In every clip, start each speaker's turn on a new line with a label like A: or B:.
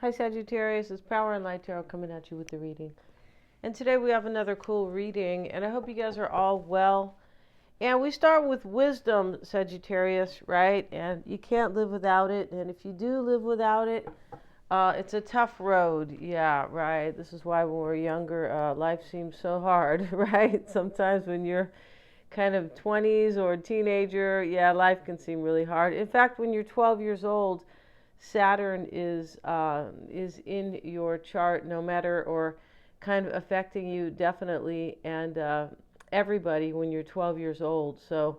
A: Hi Sagittarius, it's Power and Light Tarot coming at you with the reading. And today we have another cool reading, and I hope you guys are all well. And we start with wisdom, Sagittarius, right? And you can't live without it. And if you do live without it, it's a tough road. Yeah, right. This is why when we're younger, life seems so hard, right? Sometimes when you're kind of 20s or a teenager, yeah, life can seem really hard. In fact, when you're 12 years old, Saturn is in your chart, no matter or kind of affecting you definitely, and everybody when you're 12 years old. So,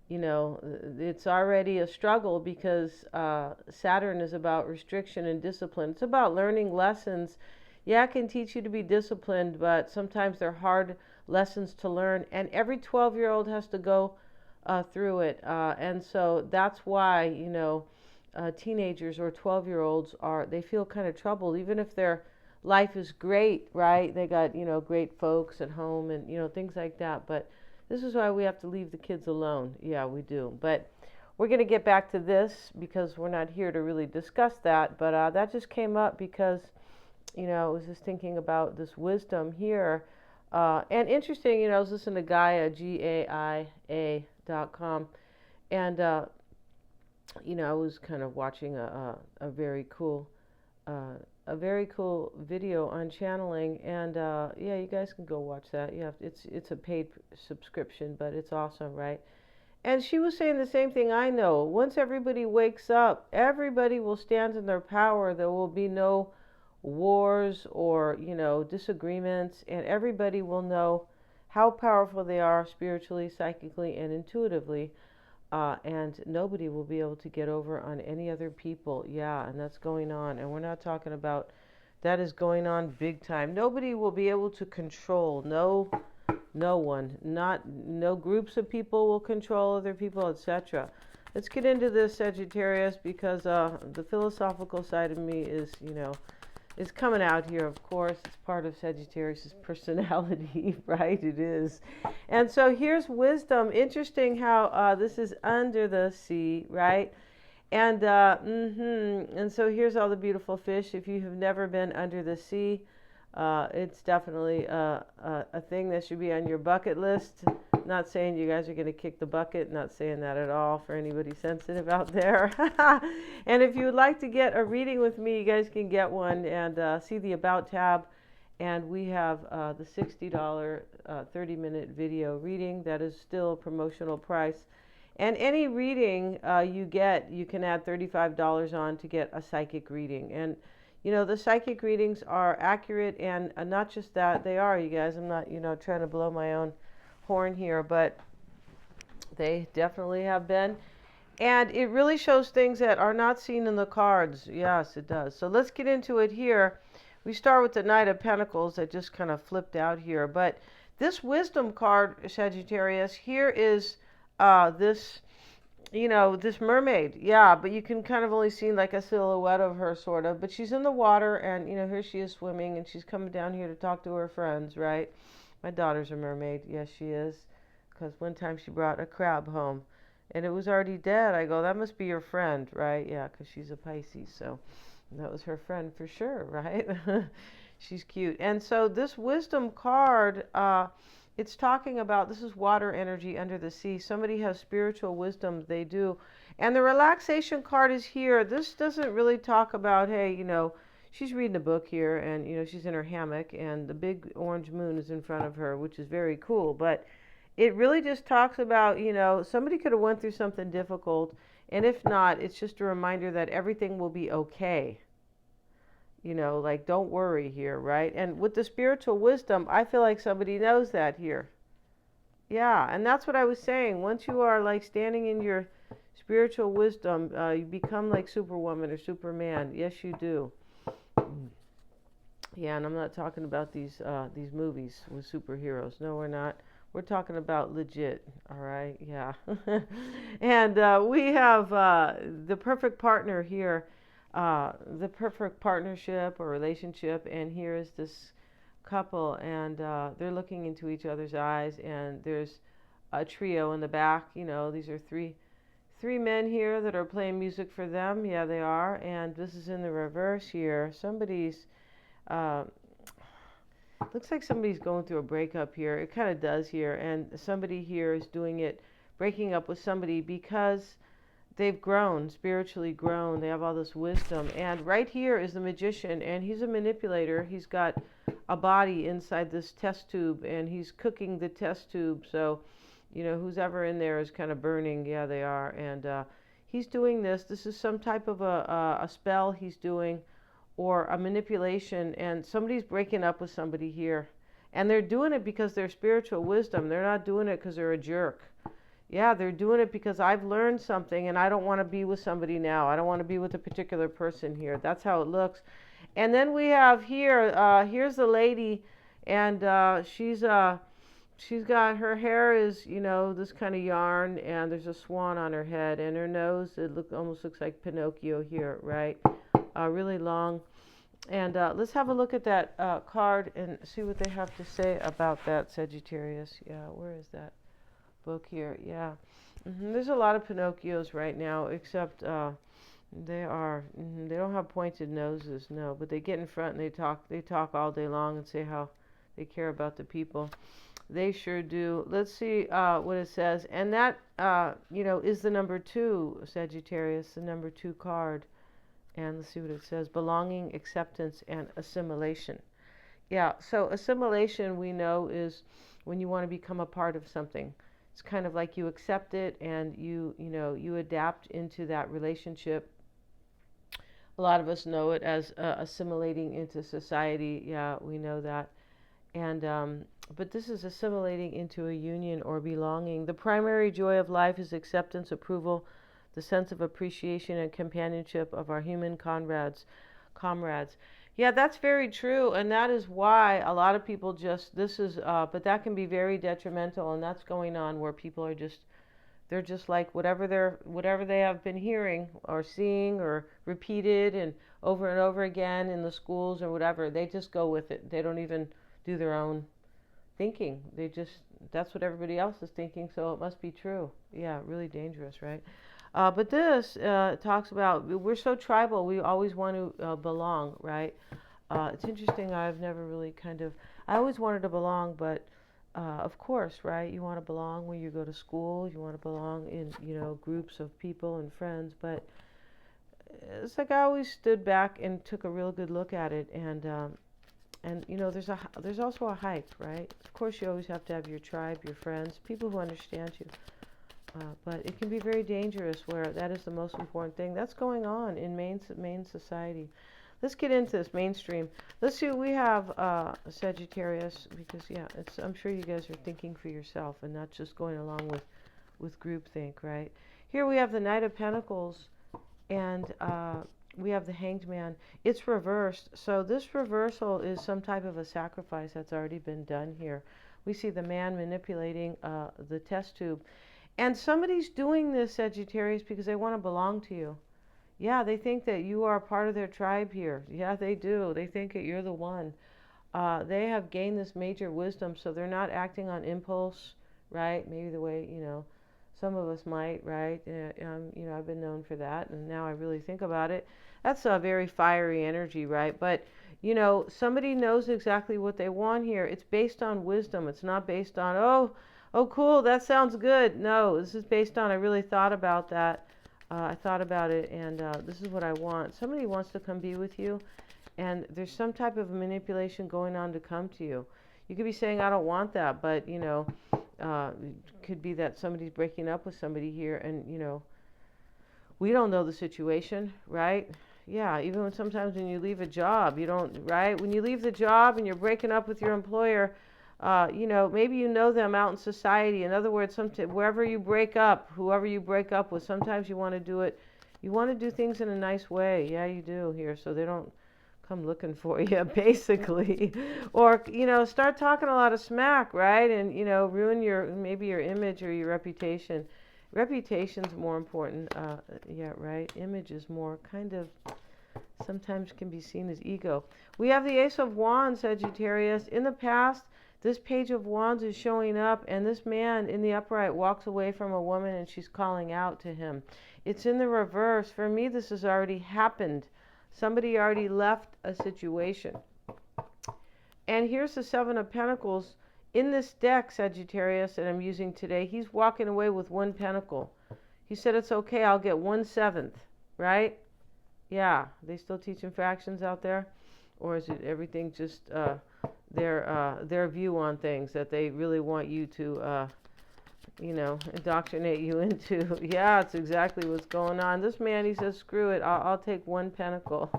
A: you know, it's already a struggle because Saturn is about restriction and discipline. It's about learning lessons. Yeah, it can teach you to be disciplined, but sometimes they're hard lessons to learn, and every 12-year-old has to go through it. And so that's why, teenagers or 12-year-olds they feel kind of troubled, even if their life is great, right? They got, great folks at home and, things like that. But this is why we have to leave the kids alone. Yeah, we do. But we're going to get back to this because we're not here to really discuss that. But that just came up because, I was just thinking about this wisdom here. And interesting, I was listening to Gaia, GAIA.com. And, I was kind of watching a very cool video on channeling, and yeah, you guys can go watch that. It's a paid subscription, but it's awesome, right? And she was saying the same thing I know. Once everybody wakes up, everybody will stand in their power. There will be no wars or, disagreements, and everybody will know how powerful they are spiritually, psychically, and intuitively. And nobody will be able to get over on any other people. Yeah, and that's going on. And we're not talking about that is going on big time. Nobody will be able to control. No one. No groups of people will control other people, etc. Let's get into this, Sagittarius, because the philosophical side of me is coming out here, of course. It's part of Sagittarius' personality, right? It is. And so here's wisdom. Interesting how this is under the sea, right? And and so here's all the beautiful fish. If you have never been under the sea, it's definitely a thing that should be on your bucket list. Not saying you guys are going to kick the bucket, not saying that at all for anybody sensitive out there. And if you would like to get a reading with me, you guys can get one and see the About tab. And we have the $60 30-minute video reading that is still a promotional price. And any reading you get, you can add $35 on to get a psychic reading. And the psychic readings are accurate, and not just that, they are, you guys. I'm not, trying to blow my own horn here, but they definitely have been. And it really shows things that are not seen in the cards. Yes, it does. So let's get into it here. We start with the Knight of Pentacles that just kind of flipped out here. But this wisdom card, Sagittarius, here is this mermaid. Yeah, but you can kind of only see like a silhouette of her, sort of. But she's in the water, and, here she is swimming, and she's coming down here to talk to her friends, right? My daughter's a mermaid. Yes, she is. Because one time she brought a crab home, and it was already dead. I go, that must be your friend, right? Yeah, because she's a Pisces, so that was her friend for sure, right? She's cute. And so this wisdom card, it's talking about, this is water energy under the sea. Somebody has spiritual wisdom, they do. And the relaxation card is here. This doesn't really talk about, hey, she's reading a book here, and, she's in her hammock, and the big orange moon is in front of her, which is very cool. But it really just talks about, somebody could have went through something difficult, and if not, it's just a reminder that everything will be okay. Like, don't worry here, right? And with the spiritual wisdom, I feel like somebody knows that here. Yeah, and that's what I was saying. Once you are, like, standing in your spiritual wisdom, you become like Superwoman or Superman. Yes, you do. Yeah, and I'm not talking about these movies with superheroes. No, we're not. We're talking about legit, all right? Yeah. And we have the perfect partner here, the perfect partnership or relationship. And here is this couple, and they're looking into each other's eyes, and there's a trio in the back. These are three men here that are playing music for them. Yeah, they are. And this is in the reverse here. Somebody's, uh, looks like somebody's going through a breakup here. It kind of does here. And somebody here is doing it, breaking up with somebody because they've grown, spiritually grown. They have all this wisdom. And right here is the magician, and he's a manipulator. He's got a body inside this test tube, and he's cooking the test tube. So, who's ever in there is kind of burning. Yeah, they are. And he's doing this. This is some type of a spell he's doing, or a manipulation, and somebody's breaking up with somebody here. And they're doing it because they're spiritual wisdom. They're not doing it because they're a jerk. Yeah, they're doing it because I've learned something and I don't want to be with somebody now. I don't want to be with a particular person here. That's how it looks. And then we have here, here's the lady, and she's got, her hair is, this kind of yarn, and there's a swan on her head, and her nose, almost looks like Pinocchio here, right? Really long. And let's have a look at that card and see what they have to say about that, Sagittarius. Yeah, where is that book here? Yeah. There's a lot of Pinocchios right now, except they don't have pointed noses, no, but they get in front and they talk all day long and say how they care about the people. They sure do. Let's see what it says. And that, is the number 2, Sagittarius, the number 2 card. And let's see what it says. Belonging, acceptance, and assimilation. Yeah, so assimilation, we know, is when you want to become a part of something. It's kind of like you accept it and you adapt into that relationship. A lot of us know it as assimilating into society. Yeah, we know that. And but this is assimilating into a union or belonging. The primary joy of life is acceptance, approval, the sense of appreciation and companionship of our human comrades. Yeah, that's very true, and that is why a lot of people but that can be very detrimental, and that's going on where people are they're just like whatever they have been hearing or seeing or repeated and over again in the schools or whatever, they just go with it. They don't even do their own thinking. That's what everybody else is thinking, so it must be true. Yeah, really dangerous, right? But this talks about, we're so tribal, we always want to belong, right? It's interesting, I've never really I always wanted to belong, but of course, right, you want to belong when you go to school, you want to belong in, groups of people and friends, but it's like I always stood back and took a real good look at it, and there's also a hype, right? Of course, you always have to have your tribe, your friends, people who understand you. But it can be very dangerous where that is the most important thing. That's going on in main society. Let's get into this mainstream. Let's see what we have, Sagittarius, because, I'm sure you guys are thinking for yourself and not just going along with groupthink, right? Here we have the Knight of Pentacles, and we have the Hanged Man. It's reversed. So this reversal is some type of a sacrifice that's already been done here. We see the man manipulating the test tube. And somebody's doing this, Sagittarius, because they want to belong to you. Yeah, they think that you are part of their tribe here. Yeah, they do. They think that you're the one. They have gained this major wisdom, so they're not acting on impulse, right? Maybe the way, some of us might, right? I've been known for that, and now I really think about it. That's a very fiery energy, right? But, somebody knows exactly what they want here. It's based on wisdom. It's not based on, oh, cool, that sounds good. No, this is based on, I really thought about that. I thought about it, and this is what I want. Somebody wants to come be with you, and there's some type of manipulation going on to come to you. You could be saying, I don't want that, but, it could be that somebody's breaking up with somebody here, and, we don't know the situation, right? Yeah, even sometimes when you leave a job, you don't, right? When you leave the job and you're breaking up with your employer, maybe you know them out in society. In other words, wherever you break up, whoever you break up with, sometimes you want to do it. You want to do things in a nice way. Yeah, you do here, so they don't come looking for you, basically. Or, start talking a lot of smack, right? And, ruin maybe your image or your reputation. Reputation's more important. Yeah, right? Image is more sometimes can be seen as ego. We have the Ace of Wands, Sagittarius. In the past, This Page of Wands is showing up, and this man in the upright walks away from a woman, and she's calling out to him. It's in the reverse. For me, this has already happened. Somebody already left a situation. And here's the Seven of Pentacles. In this deck, Sagittarius, that I'm using today, he's walking away with one pentacle. He said, it's okay, I'll get 1/7, right? Yeah. Are they still teaching fractions out there? Or is it everything just their view on things that they really want you to, indoctrinate you into? Yeah, it's exactly what's going on. This man, he says, screw it, I'll take one pentacle.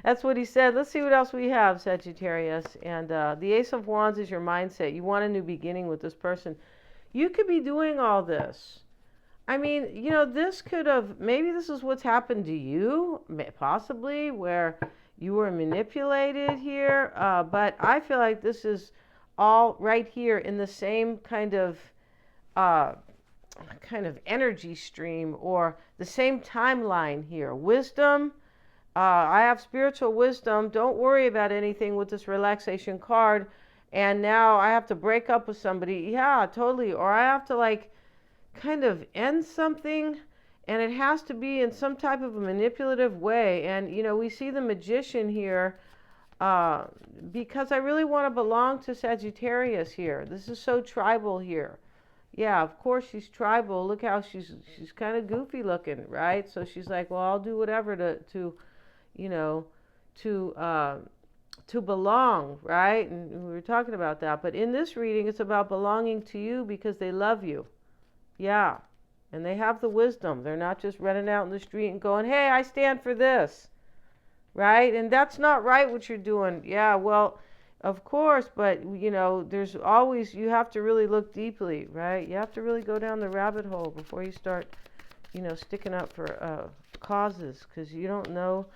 A: That's what he said. Let's see what else we have, Sagittarius. And the Ace of Wands is your mindset. You want a new beginning with this person. You could be doing all this. I mean, this could have, maybe this is what's happened to you, possibly, where you were manipulated here. But I feel like this is all right here in the same kind of energy stream, or the same timeline here. Wisdom. I have spiritual wisdom. Don't worry about anything with this relaxation card. And now I have to break up with somebody. Yeah, totally. Or I have to kind of end something, and it has to be in some type of a manipulative way. And we see the Magician here, because I really want to belong to Sagittarius here. This is so tribal here. Yeah, of course she's tribal. Look how she's kind of goofy looking, right? So she's like, well, I'll do whatever to belong, right? And we were talking about that. But in this reading, it's about belonging to you because they love you. Yeah. And they have the wisdom. They're not just running out in the street and going, hey, I stand for this. Right? And that's not right what you're doing. Yeah, well, of course, but, there's always, you have to really look deeply, right? You have to really go down the rabbit hole before you start, sticking up for causes, because you don't know.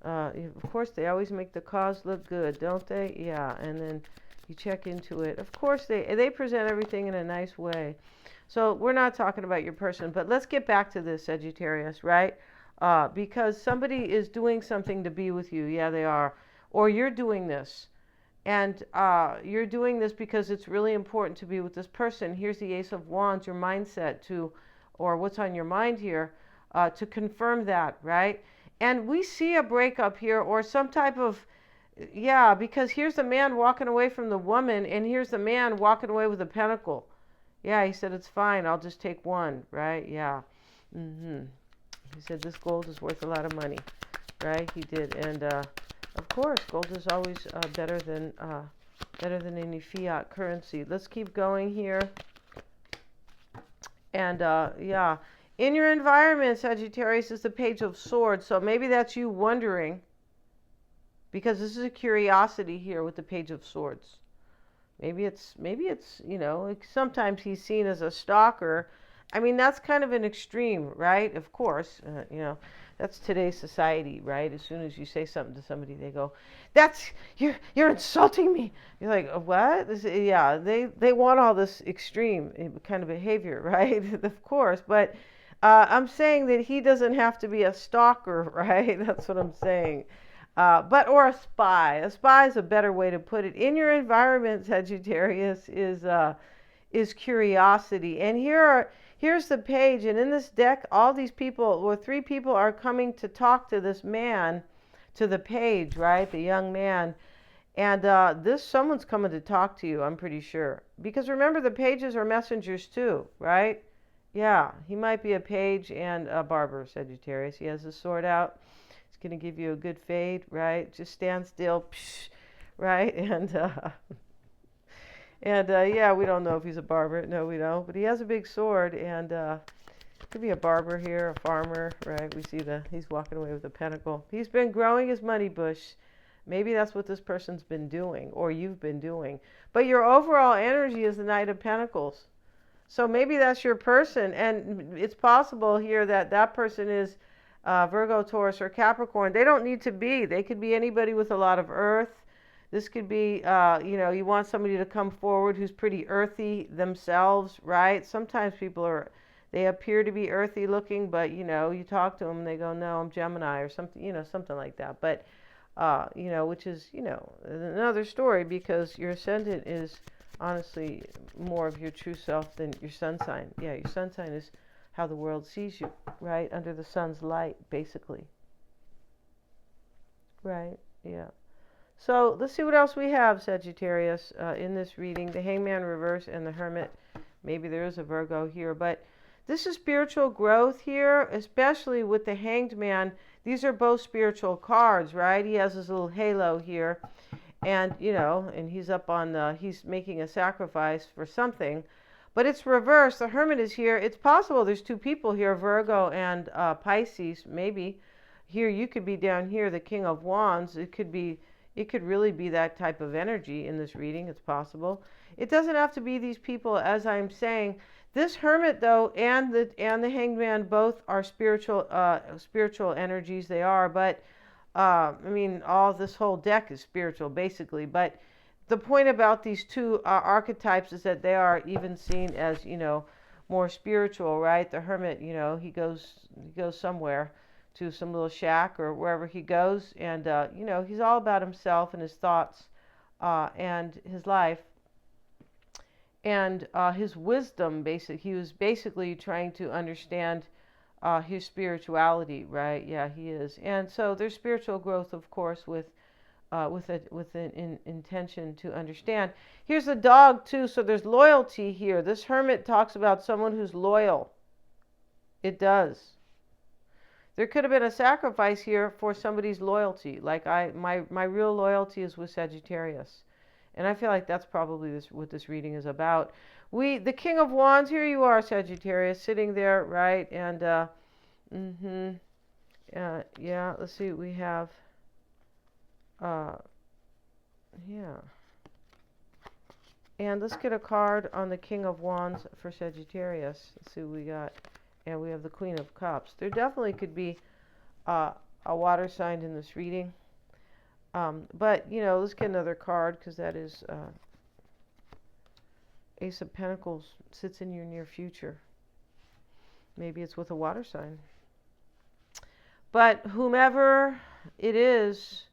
A: Of course, they always make the cause look good, don't they? Yeah, and then you check into it. Of course, they present everything in a nice way. So we're not talking about your person, but let's get back to this, Sagittarius, right? Because somebody is doing something to be with you. Yeah, they are. Or you're doing this. And you're doing this because it's really important to be with this person. Here's the Ace of Wands, your mindset or what's on your mind here, to confirm that, right? And we see a breakup here, or some type of, because here's the man walking away from the woman, and here's the man walking away with a pentacle. Yeah, he said, it's fine, I'll just take one, right? Yeah. He said, this gold is worth a lot of money, right? He did. And, of course, gold is always better than any fiat currency. Let's keep going here. And, in your environment, Sagittarius, is the Page of Swords. So maybe that's you wondering, because this is a curiosity here with the Page of Swords. Maybe it's, sometimes he's seen as a stalker. I mean, that's kind of an extreme, right? Of course, that's today's society, right? As soon as you say something to somebody, they go, you're insulting me. You're like, what? They want all this extreme kind of behavior, right? Of course, but I'm saying that he doesn't have to be a stalker, right? That's what I'm saying. Or a spy. A spy is a better way to put it. In your environment, Sagittarius, is curiosity. And here's the page. And in this deck, all these people, or 3 people, are coming to talk to this man, to the page, right? The young man. And someone's coming to talk to you, I'm pretty sure. Because remember, the pages are messengers too, right? Yeah, he might be a page and a barber, Sagittarius. He has his sword out. Going to give you a good fade, right? Just stand still, psh, right? And we don't know if he's a barber. No, we don't. But he has a big sword, and could be a barber here, a farmer, right? We see he's walking away with a pentacle. He's been growing his money bush. Maybe that's what this person's been doing, or you've been doing. But your overall energy is the Knight of Pentacles. So maybe that's your person, and it's possible here that person is Virgo, Taurus, or Capricorn. They don't need to be. They could be anybody with a lot of earth. This could be, you want somebody to come forward who's pretty earthy themselves, right? Sometimes people they appear to be earthy looking, but, you talk to them and they go, no, I'm Gemini, or something, something like that. But which is, another story, because your ascendant is honestly more of your true self than your sun sign. Yeah, your sun sign is how the world sees you, right? Under the sun's light, basically. Right, yeah. So let's see what else we have, Sagittarius, in this reading. The Hangman reverse and the Hermit. Maybe there is a Virgo here, but this is spiritual growth here, especially with the Hanged Man. These are both spiritual cards, right? He has his little halo here, and and he's up on he's making a sacrifice for something, but it's reversed. The Hermit is here. It's possible there's two people here, Virgo and Pisces, maybe. Here you could be down here, the King of Wands. It could really be that type of energy in this reading. It's possible. It doesn't have to be these people, as I'm saying. This Hermit, though, and the Hanged Man both are spiritual energies. They are, but I mean, this whole deck is spiritual, basically. But the point about these two archetypes is that they are even seen as, more spiritual, right? The Hermit, he goes somewhere to some little shack or wherever he goes, and he's all about himself and his thoughts and his life and his wisdom. He was basically trying to understand his spirituality, right? Yeah, he is. And so there's spiritual growth, of course, with an intention to understand. Here's a dog too, so there's loyalty here. This Hermit talks about someone who's loyal. It does. There could have been a sacrifice here for somebody's loyalty. Like my real loyalty is with Sagittarius. And I feel like that's probably what this reading is about. The King of Wands, here you are, Sagittarius, sitting there, right? And, yeah, let's see what we have. Yeah. And let's get a card on the King of Wands for Sagittarius. Let's see what we got. And we have the Queen of Cups. There definitely could be a water sign in this reading. But, let's get another card, because that is Ace of Pentacles sits in your near future. Maybe it's with a water sign. But whomever it is,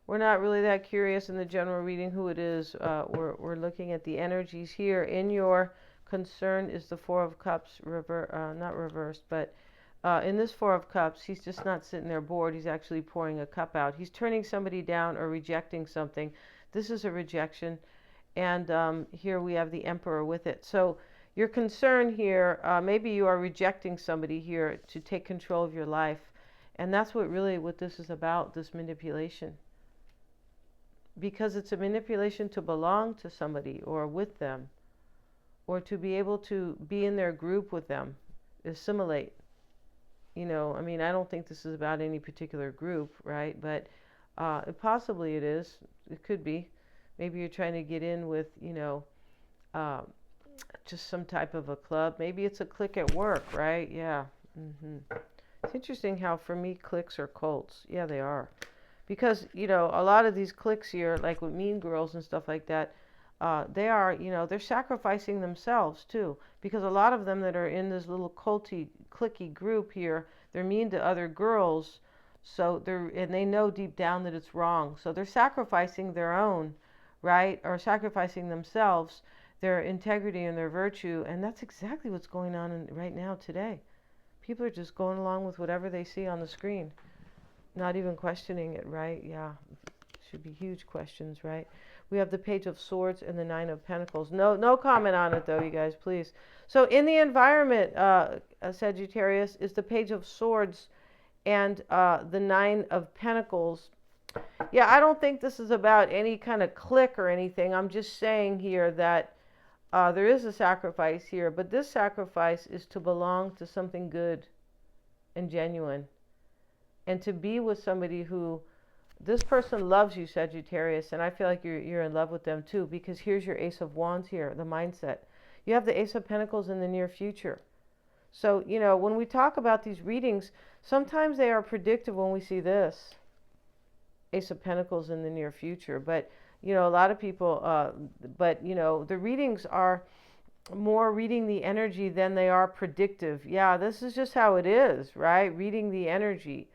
A: we're not really that curious in the general reading who it is. We're looking at the energies here. In your concern is the Four of Cups, not reversed, but in this Four of Cups, he's just not sitting there bored. He's actually pouring a cup out. He's turning somebody down or rejecting something. This is a rejection. And here we have the Emperor with it. So your concern here, maybe you are rejecting somebody here to take control of your life. And that's what this is about, this manipulation. Because it's a manipulation to belong to somebody or with them, or to be able to be in their group with them, assimilate. I don't think this is about any particular group, right? But possibly it is. It could be. Maybe you're trying to get in with, just some type of a club. Maybe it's a clique at work, right? Yeah. It's interesting how, for me, cliques are cults. Yeah, they are. Because, a lot of these cliques here, like with Mean Girls and stuff like that, they are, they're sacrificing themselves too. Because a lot of them that are in this little cliquey group here, they're mean to other girls. And they know deep down that it's wrong. So they're sacrificing their own, right? Or sacrificing themselves, their integrity and their virtue. And that's exactly what's going on right now today. People are just going along with whatever they see on the screen. Not even questioning it, right? Yeah. Should be huge questions, right? We have the Page of Swords and the Nine of Pentacles. No comment on it, though, you guys, please. So in the environment, Sagittarius, is the Page of Swords and the Nine of Pentacles. Yeah, I don't think this is about any kind of clique or anything. I'm just saying here that there is a sacrifice here. But this sacrifice is to belong to something good and genuine. And to be with somebody who... This person loves you, Sagittarius, and I feel like you're in love with them too, because here's your Ace of Wands here, the mindset. You have the Ace of Pentacles in the near future. So, when we talk about these readings, sometimes they are predictive when we see this. Ace of Pentacles in the near future. But, a lot of people, the readings are more reading the energy than they are predictive. Yeah, this is just how it is, right? Reading the energy.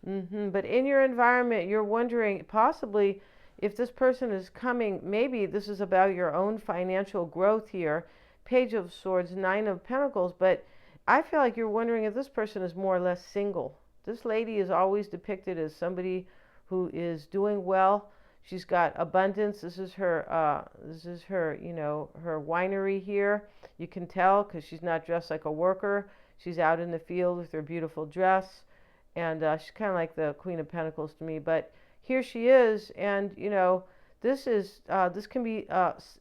A: But in your environment, you're wondering possibly if this person is coming, maybe this is about your own financial growth here. Page of Swords, Nine of Pentacles, but I feel like you're wondering if this person is more or less single. This lady is always depicted as somebody who is doing well. She's got abundance. This is her, her winery here. You can tell because she's not dressed like a worker. She's out in the field with her beautiful dress, and she's kind of like the Queen of Pentacles to me. But here she is, and this can be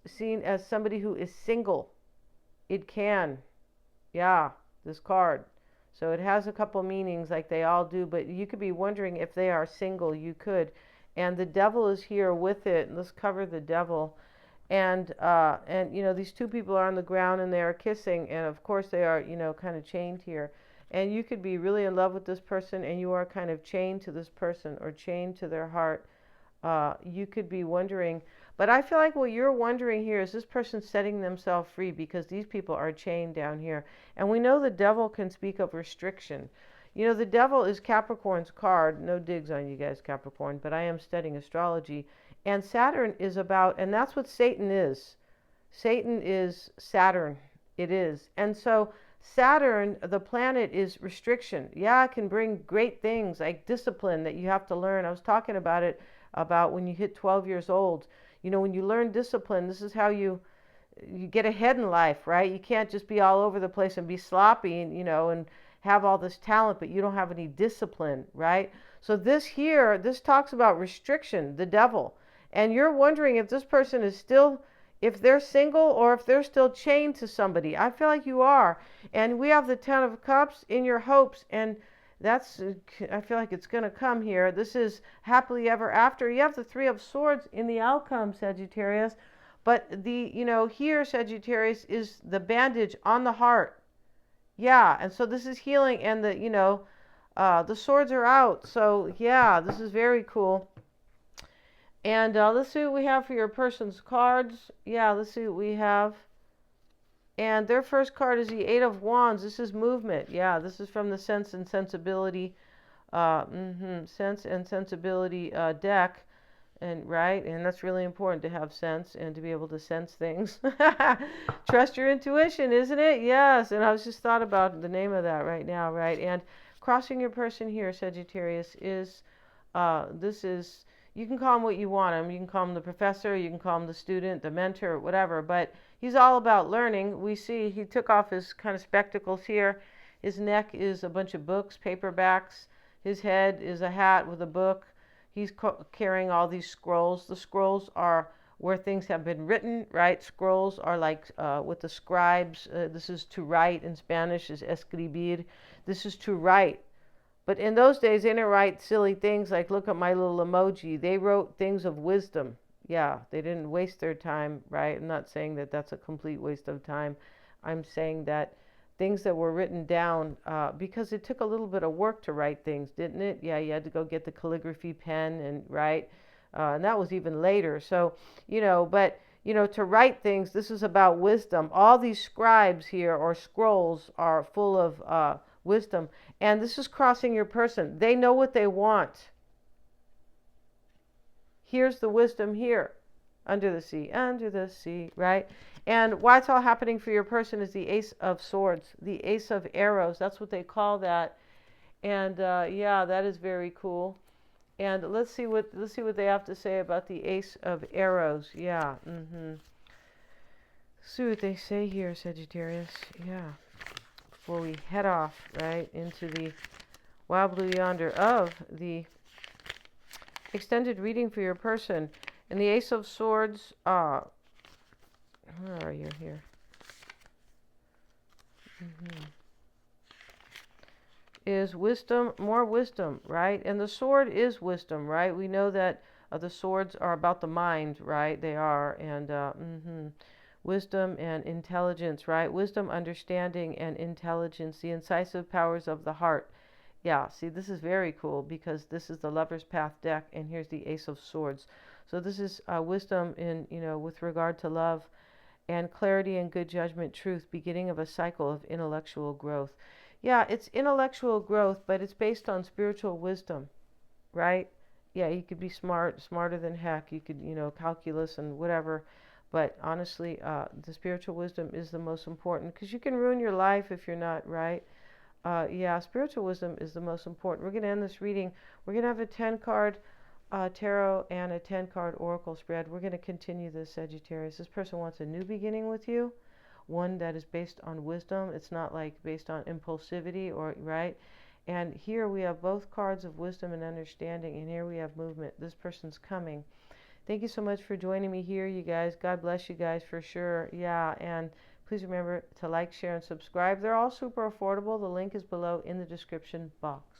A: seen as somebody who is single. It can, yeah, this card. So it has a couple meanings like they all do, but you could be wondering if they are single. You could. And the devil is here with it. Let's cover the devil. And these two people are on the ground and they are kissing, and of course they are, kind of chained here. And you could be really in love with this person and you are kind of chained to this person or chained to their heart. You could be wondering, but I feel like what you're wondering here is this person setting themselves free because these people are chained down here. And we know the devil can speak of restriction. The devil is Capricorn's card. No digs on you guys, Capricorn, but I am studying astrology. And Saturn is about, and that's what Satan is. Satan is Saturn. It is. And so Saturn, the planet, is restriction. Yeah, it can bring great things like discipline that you have to learn. I was talking about it, about when you hit 12 years old. When you learn discipline, this is how you get ahead in life, right? You can't just be all over the place and be sloppy, and have all this talent, but you don't have any discipline, right? So this talks about restriction, the devil. And you're wondering if this person is still, if they're single or if they're still chained to somebody. I feel like you are. And we have the Ten of Cups in your hopes, and I feel like it's going to come here. This is happily ever after. You have the Three of Swords in the outcome, Sagittarius. But here, Sagittarius, is the bandage on the heart. Yeah, and so this is healing, and the swords are out. So yeah, this is very cool. And let's see what we have for your person's cards. Yeah, let's see what we have. And their first card is the Eight of Wands. This is movement. Yeah, this is from the Sense and Sensibility, Sense and Sensibility deck. And that's really important to have sense and to be able to sense things. Trust your intuition, isn't it? Yes. And I was just thought about the name of that right now, right? And crossing your person here, Sagittarius, is you can call him what you want him. You can call him the professor, you can call him the student, the mentor, whatever. But he's all about learning. We see he took off his kind of spectacles here. His neck is a bunch of books, paperbacks. His head is a hat with a book. He's carrying all these scrolls. The scrolls are where things have been written, right? Scrolls are like with the scribes. This is to write in Spanish, is escribir. This is to write. But in those days, they didn't write silly things like, look at my little emoji. They wrote things of wisdom. Yeah, they didn't waste their time, right? I'm not saying that that's a complete waste of time. I'm saying that things that were written down, because it took a little bit of work to write things, didn't it? Yeah, you had to go get the calligraphy pen and write. And that was even later. So, to write things, this is about wisdom. All these scribes here or scrolls are full of wisdom. And this is crossing your person. They know what they want. Here's the wisdom here. Under the sea, right? And why it's all happening for your person is the Ace of Swords, the Ace of Arrows. That's what they call that. And yeah, that is very cool. And let's see what they have to say about the Ace of Arrows. Yeah. See what they say here, Sagittarius. Yeah. Before we head off, right, into the wild blue yonder of the extended reading for your person. And the Ace of Swords, where are you here? Is wisdom, more wisdom, right? And the sword is wisdom, right? We know that the swords are about the mind, right? They are. And wisdom and intelligence, right? Wisdom, understanding, and intelligence, the incisive powers of the heart. Yeah, see, this is very cool because this is the Lover's Path deck, and here's the Ace of Swords. So this is wisdom in, with regard to love, and clarity and good judgment, truth, beginning of a cycle of intellectual growth. Yeah, it's intellectual growth, but it's based on spiritual wisdom, right? Yeah, you could be smart, smarter than heck. You could, calculus and whatever. But honestly, the spiritual wisdom is the most important because you can ruin your life if you're not right. Yeah, spiritual wisdom is the most important. We're going to end this reading. We're going to have a 10 card tarot and a 10 card oracle spread. We're going to continue this, Sagittarius. This person wants a new beginning with you, one that is based on wisdom. It's not like based on impulsivity or, right? And here we have both cards of wisdom and understanding, and here we have movement. This person's coming. Thank you so much for joining me here, you guys. God bless you guys for sure. Yeah, and please remember to like, share, and subscribe. They're all super affordable. The link is below in the description box.